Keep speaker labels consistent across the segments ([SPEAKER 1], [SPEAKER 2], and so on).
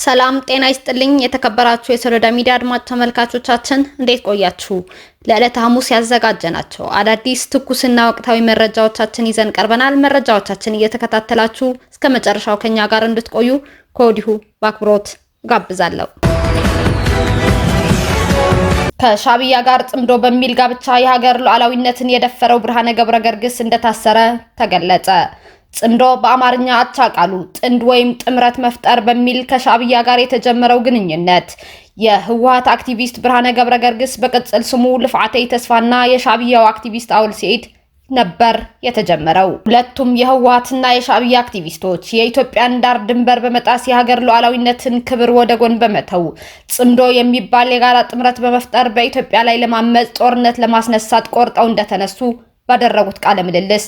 [SPEAKER 1] ሰላም ጤና ይስጥልኝ የተከበራችሁ የሶሎዳ ሚዲያ አድማጭ ተመልካቾቻችን እንዴት ቆያችሁ? ለዕለተ ሐሙስ ያዘጋጀናቸው አዳዲስ ትኩስና ወቅታዊ መረጃዎቻችን ይዘን ቀርበናል። መረጃዎቻችን እየተከታተላችሁ እስከ መጨረሻው ከኛ ጋር እንድትቆዩ ከወዲሁ በአክብሮት ጋብዛለሁ። ከሻዕቢያ ጋር ጽምዶ በሚል ጋብቻ የሀገር ሉዓላዊነትን የደፈረው ብርሃነ ገብረገርግስ እንደታሰረ ተገለጸ። ጽምዶ በአማርኛ አቻ ቃሉ ጥንድ ወይም ጥምረት መፍጠር በሚል ከሻዕቢያ ጋር የተጀመረው ግንኙነት የህወሓት አክቲቪስት ብርሃነ ገብረገርግስ በቅጽል ስሙ ልፍዓተይ ተስፋና የሻዕቢያው አክቲቪስት አውል ሰኢድ ነበር የተጀመረው። ሁለቱም የህወሓትና የሻዕቢያ አክቲቪስቶች የኢትዮጵያን ዳር ድንበር በመጣስ የሀገር ሉዓላዊነትን ክብር ወደ ጎን በመተው ጽምዶ የሚባል የጋራ ጥምረት በመፍጠር በኢትዮጵያ ላይ ለማመጽ ጦርነት ለማስነሳት ቆርጠው እንደተነሱ ባደረጉት ቃለ ምልልስ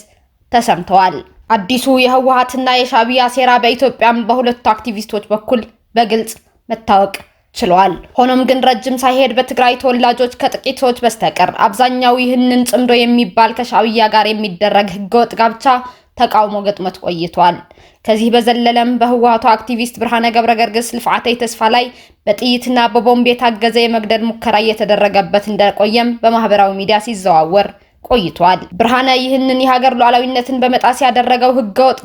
[SPEAKER 1] ተሰምተዋል። አዲሱ የህወሓትና የሻዕቢያ ሴራ በኢትዮጵያም በሁለቱ አክቲቪስቶች በኩል በግልጽ መታወቅ ችሏል። ሆኖም ግን ረጅም ሳይሄድ በትግራይ ተወላጆች ከጥቂት ሰዎች በስተቀር አብዛኛው ይህንን ጽምዶ የሚባል ከሻዕቢያ ጋር የሚደረግ ህገወጥ ጋብቻ ተቃውሞ ገጥሞት ቆይቷል። ከዚህ በዘለለም በህወሓቱ አክቲቪስት ብርሃነ ገብረገርግስ ልፍዓተይ ተስፋ ላይ በጥይትና በቦምብ የታገዘ የመግደል ሙከራ እየተደረገበት እንደቆየም በማህበራዊ ሚዲያ ሲዘዋወር ቆይቷል። ብርሃነ ይህንን የሀገር ሉዓላዊነትን በመጣስ ያደረገው ህገወጥ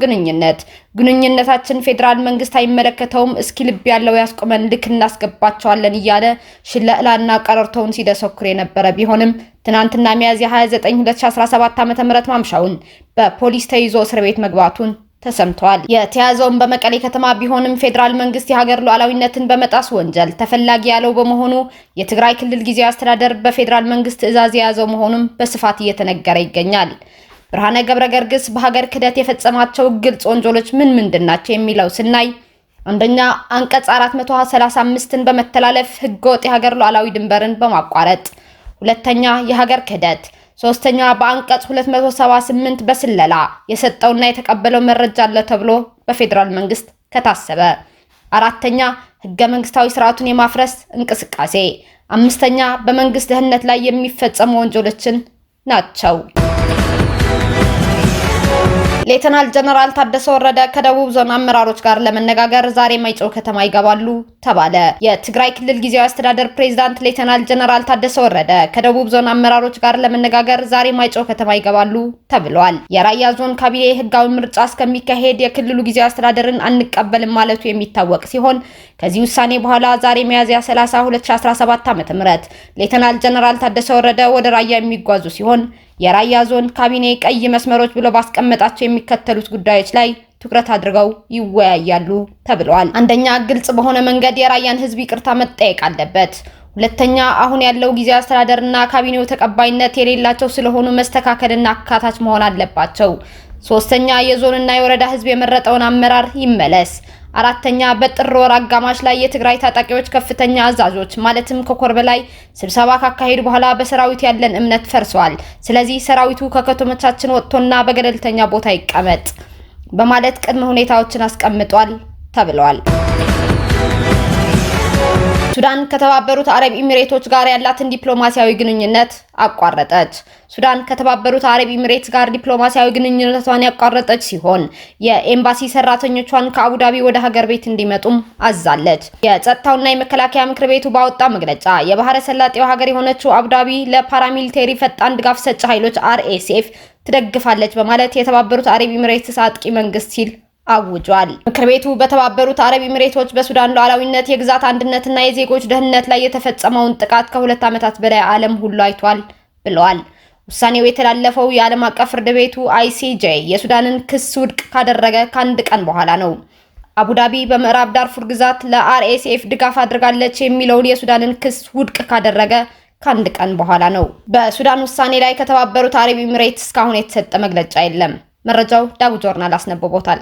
[SPEAKER 1] ግንኙነታችን ፌዴራል መንግስት አይመለከተውም፣ እስኪ ልብ ያለው ያስቆመን፣ ልክ እናስገባቸዋለን እያለ ሽለላና ቀረርቶውን ሲደሰኩር የነበረ ቢሆንም ትናንትና ሚያዝያ 29 2017 ዓ.ም ማምሻውን በፖሊስ ተይዞ እስር ቤት መግባቱን ተሰምቷል። የተያዘውን በመቀሌ ከተማ ቢሆንም ፌዴራል መንግስት የሀገር ሉዓላዊነትን በመጣስ ወንጀል ተፈላጊ ያለው በመሆኑ የትግራይ ክልል ጊዜያዊ አስተዳደር በፌዴራል መንግስት ትዕዛዝ የያዘው መሆኑን በስፋት እየተነገረ ይገኛል። ብርሃነ ገብረገርግስ በሀገር ክህደት የፈጸማቸው ግልጽ ወንጀሎች ምንድን ናቸው የሚለው ስናይ፣ አንደኛ አንቀጽ 435ን በመተላለፍ ህገወጥ የሀገር ሉዓላዊ ድንበርን በማቋረጥ፣ ሁለተኛ የሀገር ክህደት፣ ሶስተኛ በአንቀጽ 278 በስለላ የሰጠውና የተቀበለው መረጃ አለ ተብሎ በፌዴራል መንግስት ከታሰበ፣ አራተኛ ህገ መንግስታዊ ስርዓቱን የማፍረስ እንቅስቃሴ፣ አምስተኛ በመንግስት ደህንነት ላይ የሚፈጸሙ ወንጀሎችን ናቸው። ሌተናል ጀነራል ታደሰ ወረደ ከደቡብ ዞን አመራሮች ጋር ለመነጋገር ዛሬ ማይጨው ከተማ ይገባሉ ተባለ። የትግራይ ክልል ጊዜያዊ አስተዳደር ፕሬዝዳንት ሌተናል ጀነራል ታደሰ ወረደ ከደቡብ ዞን አመራሮች ጋር ለመነጋገር ዛሬ ማይጨው ከተማ ይገባሉ ተብሏል። የራያ ዞን ካቢኔ ህጋዊ ምርጫ እስከሚካሄድ የክልሉ ጊዜያዊ አስተዳደርን አንቀበልም ማለቱ የሚታወቅ ሲሆን ከዚህ ውሳኔ በኋላ ዛሬ ሚያዝያ 30 2017 ዓ.ም ሌተናል ጀነራል ታደሰ ወረደ ወደ ራያ የሚጓዙ ሲሆን የራያ ዞን ካቢኔ ቀይ መስመሮች ብሎ ባስቀመጣቸው የሚከተሉት ጉዳዮች ላይ ትኩረት አድርገው ይወያያሉ ተብሏል። አንደኛ፣ ግልጽ በሆነ መንገድ የራያን ህዝብ ይቅርታ መጠየቅ አለበት። ሁለተኛ፣ አሁን ያለው ጊዜያዊ አስተዳደርና ካቢኔው ተቀባይነት የሌላቸው ስለሆኑ መስተካከልና አካታች መሆን አለባቸው። ሶስተኛ፣ የዞንና የወረዳ ህዝብ የመረጠውን አመራር ይመለስ። አራተኛ፣ በጥር ወር አጋማሽ ላይ የትግራይ ታጣቂዎች ከፍተኛ አዛዦች ማለትም ከኮር በላይ ስብሰባ ካካሄዱ በኋላ በሰራዊት ያለን እምነት ፈርሷል። ስለዚህ ሰራዊቱ ከከተሞቻችን ወጥቶና በገለልተኛ ቦታ ይቀመጥ በማለት ቅድመ ሁኔታዎችን አስቀምጧል ተብሏል። ሱዳን ከተባበሩት አረብ ኤሚሬቶች ጋር ያላትን ዲፕሎማሲያዊ ግንኙነት አቋረጠች። ሱዳን ከተባበሩት አረብ ኤሚሬትስ ጋር ዲፕሎማሲያዊ ግንኙነቷን ያቋረጠች ሲሆን የኤምባሲ ሰራተኞቿን ከአቡዳቢ ወደ ሀገር ቤት እንዲመጡም አዛለች። የጸጥታውና የመከላከያ ምክር ቤቱ ባወጣ መግለጫ የባህረ ሰላጤው ሀገር የሆነችው አቡዳቢ ለፓራሚሊቴሪ ፈጣን ድጋፍ ሰጪ ኃይሎች RSF ትደግፋለች በማለት የተባበሩት አረብ ኤሚሬትስ አጥቂ መንግስት ሲል አውጇል። ምክር ቤቱ በተባበሩት አረብ ኤሚሬቶች በሱዳን ሉዓላዊነት፣ የግዛት አንድነትና የዜጎች ደህንነት ላይ የተፈጸመውን ጥቃት ከ2 ዓመታት በላይ ዓለም ሁሉ አይቷል ብለዋል። ውሳኔው የተላለፈው የዓለም አቀፍ ፍርድ ቤቱ ICJ የሱዳንን ክስ ውድቅ ካደረገ ከአንድ ቀን በኋላ ነው። አቡዳቢ በምዕራብ ዳርፉር ግዛት ለRSF ድጋፍ አድርጋለች የሚለውን የሱዳንን ክስ ውድቅ ካደረገ ከአንድ ቀን በኋላ ነው። በሱዳን ውሳኔ ላይ ከተባበሩት አረብ ኤሚሬትስ እስካሁን የተሰጠ መግለጫ የለም። መረጃው ዳጉ ጆርናል አስነብቦታል።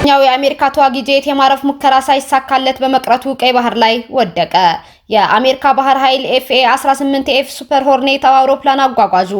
[SPEAKER 1] የአሜሪካ ተዋጊ ጄት የማረፍ ሙከራ ሳይሳካለት በመቅረቱ ቀይ ባህር ላይ ወደቀ። የአሜሪካ ባህር ኃይል FA-18F ሱፐር ሆርኔት አውሮፕላን አጓጓዡ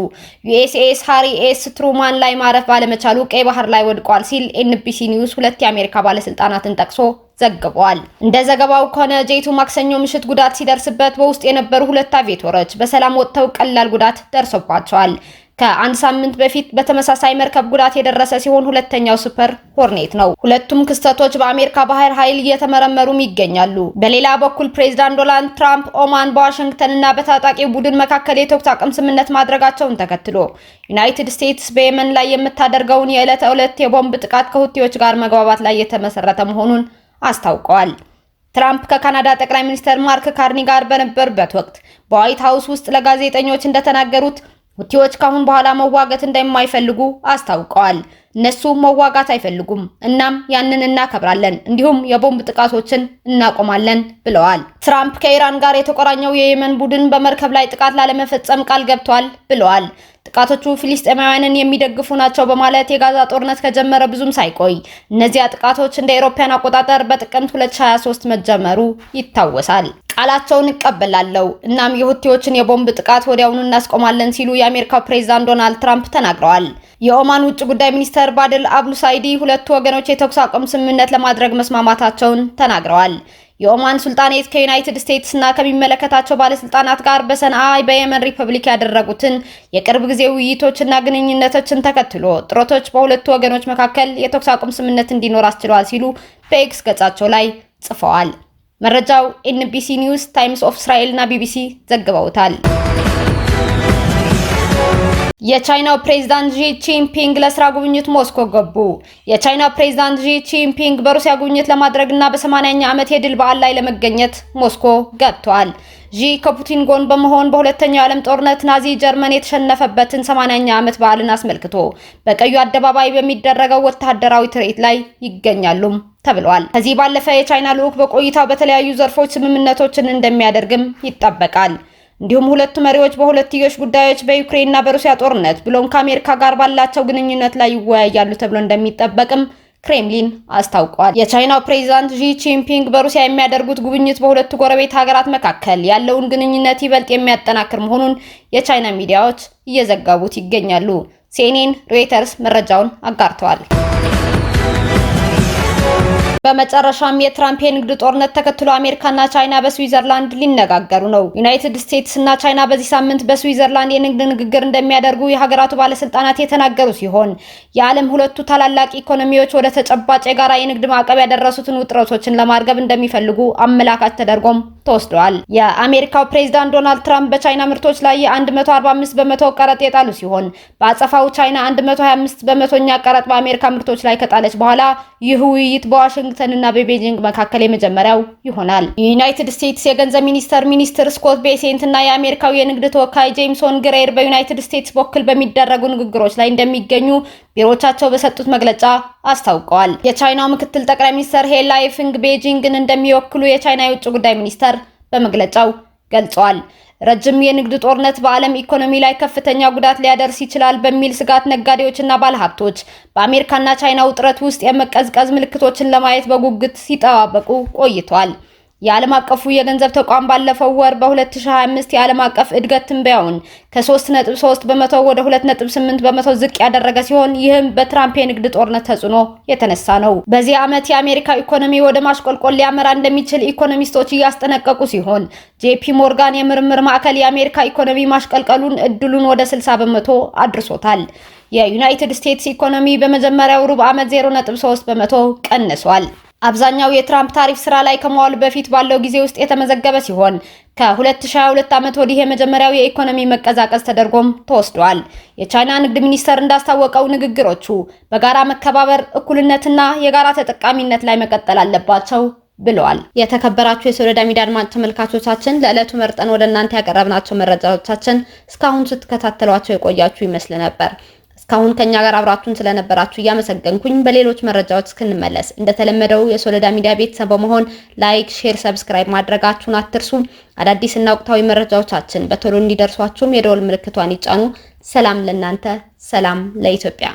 [SPEAKER 1] USS ሃሪ ኤስ ትሩማን ላይ ማረፍ ባለመቻሉ ቀይ ባህር ላይ ወድቋል ሲል NBC ኒውስ ሁለት የአሜሪካ ባለስልጣናትን ጠቅሶ ዘግቧል። እንደ ዘገባው ከሆነ ጄቱ ማክሰኞ ምሽት ጉዳት ሲደርስበት በውስጥ የነበሩ ሁለት አቪዬተሮች በሰላም ወጥተው ቀላል ጉዳት ደርሶባቸዋል። ከአንድ ሳምንት በፊት በተመሳሳይ መርከብ ጉዳት የደረሰ ሲሆን ሁለተኛው ሱፐር ሆርኔት ነው። ሁለቱም ክስተቶች በአሜሪካ ባህር ኃይል እየተመረመሩም ይገኛሉ። በሌላ በኩል ፕሬዝዳንት ዶናልድ ትራምፕ ኦማን በዋሽንግተን እና በታጣቂ ቡድን መካከል የተኩስ አቁም ስምምነት ማድረጋቸውን ተከትሎ ዩናይትድ ስቴትስ በየመን ላይ የምታደርገውን የዕለት ተዕለት የቦምብ ጥቃት ከሁቲዎች ጋር መግባባት ላይ የተመሰረተ መሆኑን አስታውቀዋል። ትራምፕ ከካናዳ ጠቅላይ ሚኒስትር ማርክ ካርኒ ጋር በነበሩበት ወቅት በዋይት ሃውስ ውስጥ ለጋዜጠኞች እንደተናገሩት ሁቲዎች ካሁን በኋላ መዋጋት እንደማይፈልጉ አስታውቀዋል። እነሱ መዋጋት አይፈልጉም፣ እናም ያንን እናከብራለን፣ እንዲሁም የቦምብ ጥቃቶችን እናቆማለን ብለዋል። ትራምፕ ከኢራን ጋር የተቆራኘው የየመን ቡድን በመርከብ ላይ ጥቃት ላለመፈጸም ቃል ገብቷል ብለዋል። ጥቃቶቹ ፍልስጤማውያንን የሚደግፉ ናቸው በማለት የጋዛ ጦርነት ከጀመረ ብዙም ሳይቆይ እነዚያ ጥቃቶች እንደ አውሮፓውያን አቆጣጠር በጥቅምት 2023 መጀመሩ ይታወሳል። ቃላቸውን እቀበላለሁ እናም የሁቲዎችን የቦምብ ጥቃት ወዲያውኑ እናስቆማለን ሲሉ የአሜሪካው ፕሬዝዳንት ዶናልድ ትራምፕ ተናግረዋል። የኦማን ውጭ ጉዳይ ሚኒስተር ባድል አብዱልሳይዲ ሁለቱ ወገኖች የተኩስ አቁም ስምምነት ለማድረግ መስማማታቸውን ተናግረዋል። የኦማን ሱልጣኔት ከዩናይትድ ስቴትስ እና ከሚመለከታቸው ባለስልጣናት ጋር በሰንዓ በየመን ሪፐብሊክ ያደረጉትን የቅርብ ጊዜ ውይይቶችና ግንኙነቶችን ተከትሎ ጥረቶች በሁለቱ ወገኖች መካከል የተኩስ አቁም ስምምነት እንዲኖር አስችሏል ሲሉ በኤክስ ገጻቸው ላይ ጽፈዋል። መረጃው ኤንቢሲ ኒውስ፣ ታይምስ ኦፍ እስራኤል እና ቢቢሲ ዘግበውታል። የቻይናው ፕሬዝዳንት ዢ ጂንፒንግ ለስራ ጉብኝት ሞስኮ ገቡ። የቻይናው ፕሬዝዳንት ዢ ጂንፒንግ በሩሲያ ጉብኝት ለማድረግና በ80ኛ ዓመት የድል በዓል ላይ ለመገኘት ሞስኮ ገብተዋል። ዢ ከፑቲን ጎን በመሆን በሁለተኛው የዓለም ጦርነት ናዚ ጀርመን የተሸነፈበትን 80ኛ ዓመት በዓልን አስመልክቶ በቀዩ አደባባይ በሚደረገው ወታደራዊ ትርኢት ላይ ይገኛሉም ተብሏል። ከዚህ ባለፈ የቻይና ልዑክ በቆይታው በተለያዩ ዘርፎች ስምምነቶችን እንደሚያደርግም ይጠበቃል። እንዲሁም ሁለቱ መሪዎች በሁለትዮሽ ጉዳዮች በዩክሬንና በሩሲያ ጦርነት ብሎም ከአሜሪካ ጋር ባላቸው ግንኙነት ላይ ይወያያሉ ተብሎ እንደሚጠበቅም ክሬምሊን አስታውቋል። የቻይናው ፕሬዝዳንት ዢ ጂንፒንግ በሩሲያ የሚያደርጉት ጉብኝት በሁለቱ ጎረቤት ሀገራት መካከል ያለውን ግንኙነት ይበልጥ የሚያጠናክር መሆኑን የቻይና ሚዲያዎች እየዘገቡት ይገኛሉ። ሲኤንኤን፣ ሮይተርስ መረጃውን አጋርተዋል። በመጨረሻም የትራምፕ የንግድ ጦርነት ተከትሎ አሜሪካና ቻይና በስዊዘርላንድ ሊነጋገሩ ነው። ዩናይትድ ስቴትስ እና ቻይና በዚህ ሳምንት በስዊዘርላንድ የንግድ ንግግር እንደሚያደርጉ የሀገራቱ ባለስልጣናት የተናገሩ ሲሆን የዓለም ሁለቱ ታላላቅ ኢኮኖሚዎች ወደ ተጨባጭ የጋራ የንግድ ማዕቀብ ያደረሱትን ውጥረቶችን ለማርገብ እንደሚፈልጉ አመላካች ተደርጎም ተወስደዋል። የአሜሪካው ፕሬዝዳንት ዶናልድ ትራምፕ በቻይና ምርቶች ላይ የ145 በመቶ ቀረጥ የጣሉ ሲሆን በአጸፋው ቻይና 125 በመቶኛ ቀረጥ በአሜሪካ ምርቶች ላይ ከጣለች በኋላ ይህ ውይይት በዋሽንግተን እና በቤጂንግ መካከል የመጀመሪያው ይሆናል። የዩናይትድ ስቴትስ የገንዘብ ሚኒስትር ስኮት ቤሴንት እና የአሜሪካው የንግድ ተወካይ ጄምሶን ግሬር በዩናይትድ ስቴትስ በኩል በሚደረጉ ንግግሮች ላይ እንደሚገኙ ቢሮዎቻቸው በሰጡት መግለጫ አስታውቀዋል። የቻይናው ምክትል ጠቅላይ ሚኒስትር ሄ ላይፊንግ ቤጂንግን እንደሚወክሉ የቻይና የውጭ ጉዳይ ሚኒስትር በመግለጫው ገልጸዋል። ረጅም የንግድ ጦርነት በዓለም ኢኮኖሚ ላይ ከፍተኛ ጉዳት ሊያደርስ ይችላል በሚል ስጋት ነጋዴዎችና ባለሀብቶች በአሜሪካና ቻይና ውጥረት ውስጥ የመቀዝቀዝ ምልክቶችን ለማየት በጉጉት ሲጠባበቁ ቆይተዋል። የዓለም አቀፉ የገንዘብ ተቋም ባለፈው ወር በ2025 የዓለም አቀፍ እድገት ትንበያውን ከ3.3 በመቶ ወደ 2.8 በመቶ ዝቅ ያደረገ ሲሆን ይህም በትራምፕ የንግድ ጦርነት ተጽዕኖ የተነሳ ነው። በዚህ ዓመት የአሜሪካ ኢኮኖሚ ወደ ማሽቆልቆል ሊያመራ እንደሚችል ኢኮኖሚስቶች እያስጠነቀቁ ሲሆን ጄፒ ሞርጋን የምርምር ማዕከል የአሜሪካ ኢኮኖሚ ማሽቆልቆሉን እድሉን ወደ 60 በመቶ አድርሶታል። የዩናይትድ ስቴትስ ኢኮኖሚ በመጀመሪያው ሩብ ዓመት 0.3 በመቶ ቀንሷል። አብዛኛው የትራምፕ ታሪፍ ስራ ላይ ከመዋሉ በፊት ባለው ጊዜ ውስጥ የተመዘገበ ሲሆን ከ2022 ዓመት ወዲህ የመጀመሪያው የኢኮኖሚ መቀዛቀዝ ተደርጎም ተወስዷል። የቻይና ንግድ ሚኒስቴር እንዳስታወቀው ንግግሮቹ በጋራ መከባበር፣ እኩልነትና የጋራ ተጠቃሚነት ላይ መቀጠል አለባቸው ብለዋል። የተከበራችሁ የሶሎዳ ሚዲያ አድማጭ ተመልካቾቻችን ለዕለቱ መርጠን ወደ እናንተ ያቀረብናቸው መረጃዎቻችን እስካሁን ስትከታተሏቸው የቆያችሁ ይመስል ነበር። እስካሁን ከኛ ጋር አብራችሁን ስለነበራችሁ እያመሰገንኩኝ በሌሎች መረጃዎች እስክንመለስ እንደተለመደው የሶሎዳ ሚዲያ ቤተሰብ በመሆን ላይክ፣ ሼር፣ ሰብስክራይብ ማድረጋችሁን አትርሱ። አዳዲስ እና ወቅታዊ መረጃዎቻችን በቶሎ እንዲደርሷችሁም የደወል ምልክቷን ይጫኑ። ሰላም ለእናንተ፣ ሰላም ለኢትዮጵያ።